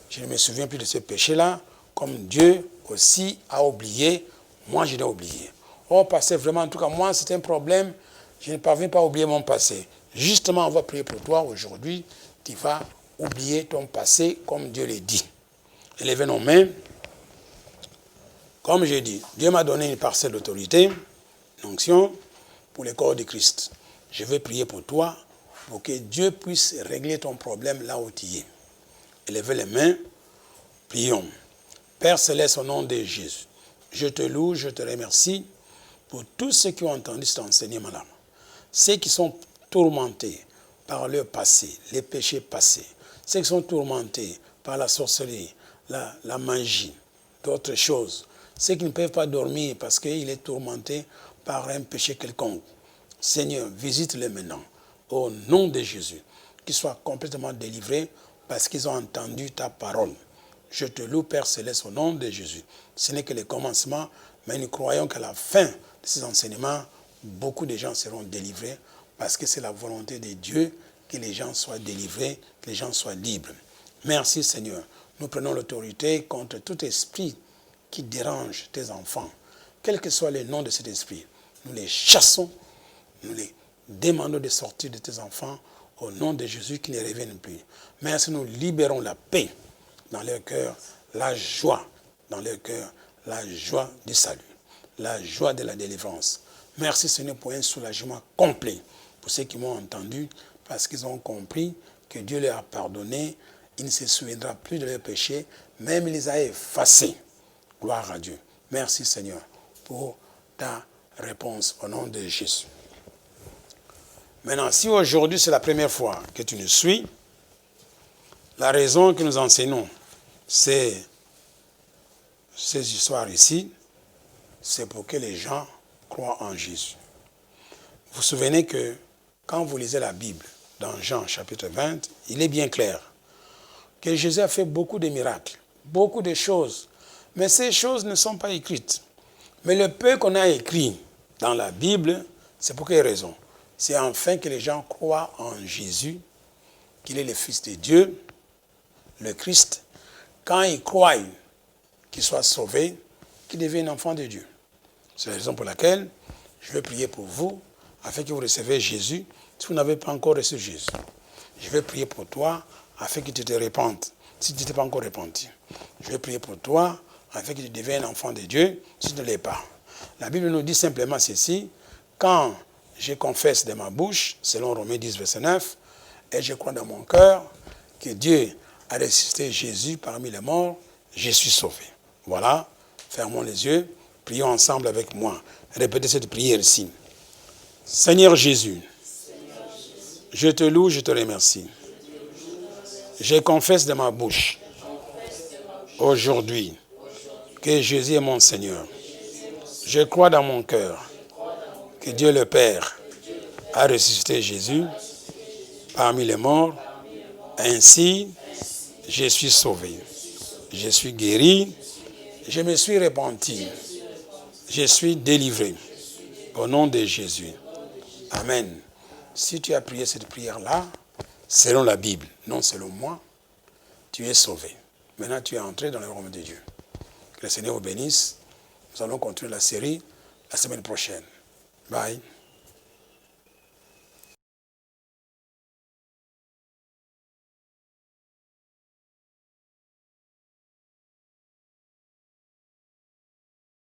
je ne me souviens plus de ce péché-là, comme Dieu aussi a oublié, moi je l'ai oublié. Oh, passé, vraiment, en tout cas, moi, c'est un problème, je ne parviens pas à oublier mon passé. Justement, on va prier pour toi aujourd'hui, tu vas oublier ton passé comme Dieu le dit. Élevez nos mains. Comme j'ai dit, Dieu m'a donné une parcelle d'autorité, une onction, pour le corps de Christ. Je vais prier pour toi, pour que Dieu puisse régler ton problème là où tu es. Élevez les mains, prions. Père céleste, au nom de Jésus, je te loue, je te remercie pour tous ceux qui ont entendu cet enseignement là. Ceux qui sont tourmentés par leur passé, les péchés passés. Ceux qui sont tourmentés par la sorcellerie, la magie, d'autres choses. Ceux qui ne peuvent pas dormir parce qu'il est tourmenté par un péché quelconque. Seigneur, visite-les maintenant. Au nom de Jésus, qu'ils soient complètement délivrés parce qu'ils ont entendu ta parole. Je te loue, Père Céleste, au nom de Jésus. Ce n'est que le commencement, mais nous croyons qu'à la fin de ces enseignements, beaucoup de gens seront délivrés parce que c'est la volonté de Dieu que les gens soient délivrés, que les gens soient libres. Merci, Seigneur. Nous prenons l'autorité contre tout esprit qui dérange tes enfants. Quel que soit le nom de cet esprit, nous les chassons, nous les demandons de sortir de tes enfants au nom de Jésus qui ne reviennent plus. Merci, nous libérons la paix dans leur cœur, la joie dans leur cœur, la joie du salut, la joie de la délivrance. Merci Seigneur pour un soulagement complet pour ceux qui m'ont entendu parce qu'ils ont compris que Dieu leur a pardonné, il ne se souviendra plus de leurs péchés, même il les a effacés. Gloire à Dieu. Merci Seigneur pour ta réponse au nom de Jésus. Maintenant, si aujourd'hui c'est la première fois que tu nous suis, la raison que nous enseignons, c'est ces histoires ici, c'est pour que les gens croient en Jésus. Vous vous souvenez que quand vous lisez la Bible, dans Jean chapitre 20, il est bien clair que Jésus a fait beaucoup de miracles, beaucoup de choses, mais ces choses ne sont pas écrites. Mais le peu qu'on a écrit dans la Bible, c'est pour quelle raison? C'est afin que les gens croient en Jésus, qu'il est le Fils de Dieu, le Christ. Quand ils croient qu'ils soient sauvés, qu'ils deviennent enfants de Dieu. C'est la raison pour laquelle je vais prier pour vous, afin que vous receviez Jésus, si vous n'avez pas encore reçu Jésus. Je vais prier pour toi, afin que tu te repentes, si tu ne t'es pas encore repenti. Je vais prier pour toi, afin que tu deviennes enfant de Dieu, si tu ne l'es pas. La Bible nous dit simplement ceci, quand je confesse de ma bouche, selon Romains 10, verset 9, et je crois dans mon cœur que Dieu a ressuscité Jésus parmi les morts, je suis sauvé. Voilà, fermons les yeux, prions ensemble avec moi. Répétez cette prière ici. Seigneur Jésus, je te loue, je te remercie. Je confesse de ma bouche aujourd'hui que Jésus est mon Seigneur. Je crois dans mon cœur que Dieu le Père a ressuscité Jésus parmi les morts. Ainsi, je suis sauvé. Je suis guéri. Je me suis repenti. Je suis délivré. Au nom de Jésus. Amen. Si tu as prié cette prière-là, selon la Bible, non selon moi, tu es sauvé. Maintenant, tu es entré dans le royaume de Dieu. Que le Seigneur vous bénisse. Nous allons continuer la série la semaine prochaine. Bye.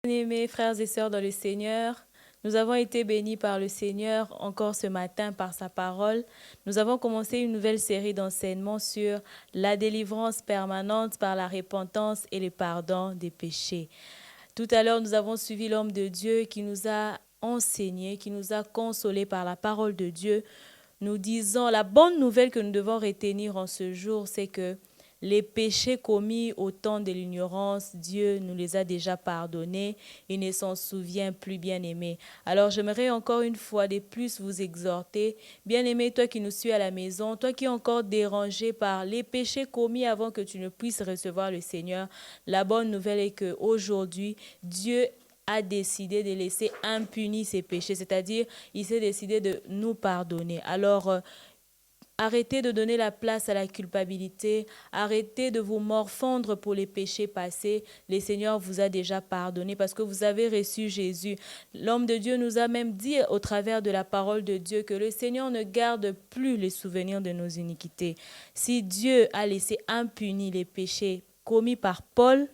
Bien-aimés frères et sœurs dans le Seigneur, nous avons été bénis par le Seigneur encore ce matin par sa parole. Nous avons commencé une nouvelle série d'enseignements sur la délivrance permanente par la repentance et le pardon des péchés. Tout à l'heure, nous avons suivi l'homme de Dieu qui nous a enseigné, qui nous a consolés par la parole de Dieu, nous disons, la bonne nouvelle que nous devons retenir en ce jour, c'est que les péchés commis au temps de l'ignorance, Dieu nous les a déjà pardonnés. Il ne s'en souvient plus, bien-aimé. Alors, j'aimerais encore une fois de plus vous exhorter. Bien-aimé, toi qui nous suis à la maison, toi qui es encore dérangé par les péchés commis avant que tu ne puisses recevoir le Seigneur, la bonne nouvelle est qu'aujourd'hui, Dieu a décidé de laisser impunis ses péchés, c'est-à-dire il s'est décidé de nous pardonner. Alors, arrêtez de donner la place à la culpabilité. Arrêtez de vous morfondre pour les péchés passés. Le Seigneur vous a déjà pardonné parce que vous avez reçu Jésus. L'homme de Dieu nous a même dit au travers de la parole de Dieu que le Seigneur ne garde plus les souvenirs de nos iniquités. Si Dieu a laissé impunis les péchés commis par Paul,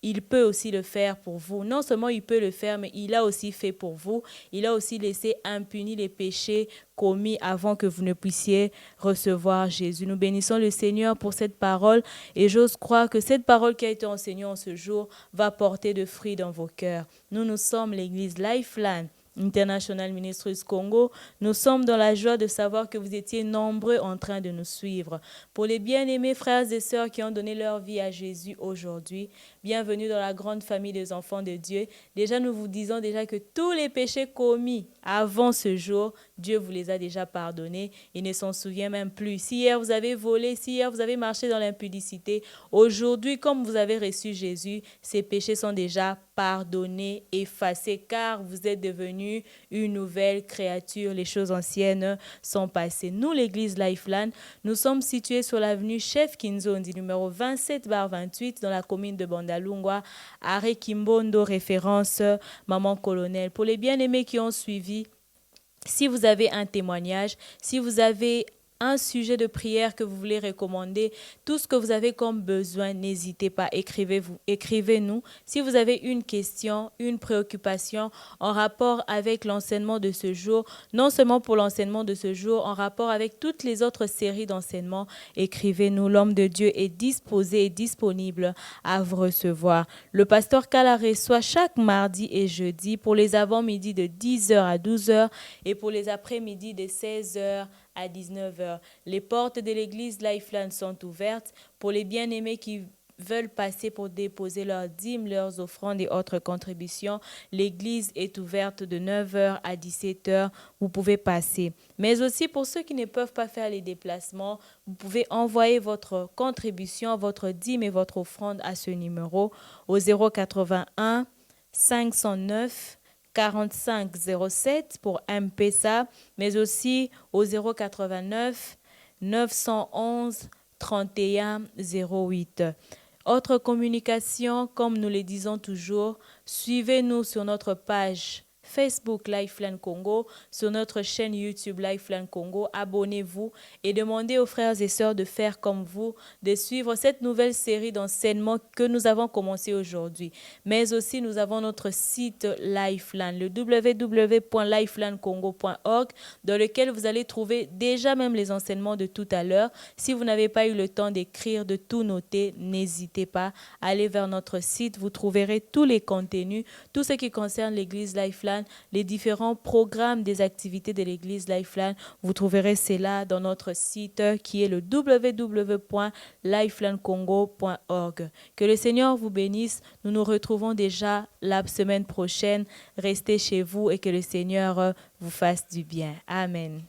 il peut aussi le faire pour vous. Non seulement il peut le faire, mais il a aussi fait pour vous. Il a aussi laissé impunis les péchés commis avant que vous ne puissiez recevoir Jésus. Nous bénissons le Seigneur pour cette parole et j'ose croire que cette parole qui a été enseignée en ce jour va porter de fruits dans vos cœurs. Nous sommes l'église Lifeline International Ministries Congo. Nous sommes dans la joie de savoir que vous étiez nombreux en train de nous suivre. Pour les bien-aimés frères et sœurs qui ont donné leur vie à Jésus aujourd'hui, bienvenue dans la grande famille des enfants de Dieu. Déjà, nous vous disons déjà que tous les péchés commis avant ce jour, Dieu vous les a déjà pardonnés. Il ne s'en souvient même plus. Si hier vous avez volé, si hier vous avez marché dans l'impudicité, aujourd'hui, comme vous avez reçu Jésus, ces péchés sont déjà pardonnés, effacés, car vous êtes devenus une nouvelle créature. Les choses anciennes sont passées. Nous, l'église Lifeline, nous sommes situés sur l'avenue Chef Kinzondi, numéro 27/28, dans la commune de Bandalungwa, arrêt Kimbondo, référence Maman Colonel. Pour les bien-aimés qui ont suivi, si vous avez un témoignage, si vous avez un sujet de prière que vous voulez recommander, tout ce que vous avez comme besoin, n'hésitez pas, écrivez-nous. Si vous avez une question, une préoccupation en rapport avec l'enseignement de ce jour, non seulement pour l'enseignement de ce jour, en rapport avec toutes les autres séries d'enseignements, écrivez-nous. L'homme de Dieu est disposé et disponible à vous recevoir. Le pasteur Kala reçoit chaque mardi et jeudi pour les avant-midi de 10h à 12h et pour les après-midi de 16h à 19h. Les portes de l'église Lifeline sont ouvertes pour les bien-aimés qui veulent passer pour déposer leurs dîmes, leurs offrandes et autres contributions. L'église est ouverte de 9h à 17h. Vous pouvez passer. Mais aussi pour ceux qui ne peuvent pas faire les déplacements, vous pouvez envoyer votre contribution, votre dîme et votre offrande à ce numéro au 081 509 4507 pour M-Pesa, mais aussi au 089 911 31 08. Autre communication, comme nous le disons toujours, suivez-nous sur notre page Facebook Lifeline Congo, sur notre chaîne YouTube Lifeline Congo. Abonnez-vous et demandez aux frères et sœurs de faire comme vous, de suivre cette nouvelle série d'enseignements que nous avons commencé aujourd'hui. Mais aussi, nous avons notre site Lifeline, le www.lifelinecongo.org, dans lequel vous allez trouver déjà même les enseignements de tout à l'heure. Si vous n'avez pas eu le temps d'écrire, de tout noter, n'hésitez pas. Allez vers notre site, vous trouverez tous les contenus, tout ce qui concerne l'église Lifeline, les différents programmes des activités de l'église Lifeline. Vous trouverez cela dans notre site qui est le www.lifelinecongo.org. Que le Seigneur vous bénisse. Nous nous retrouvons déjà la semaine prochaine. Restez chez vous et que le Seigneur vous fasse du bien. Amen.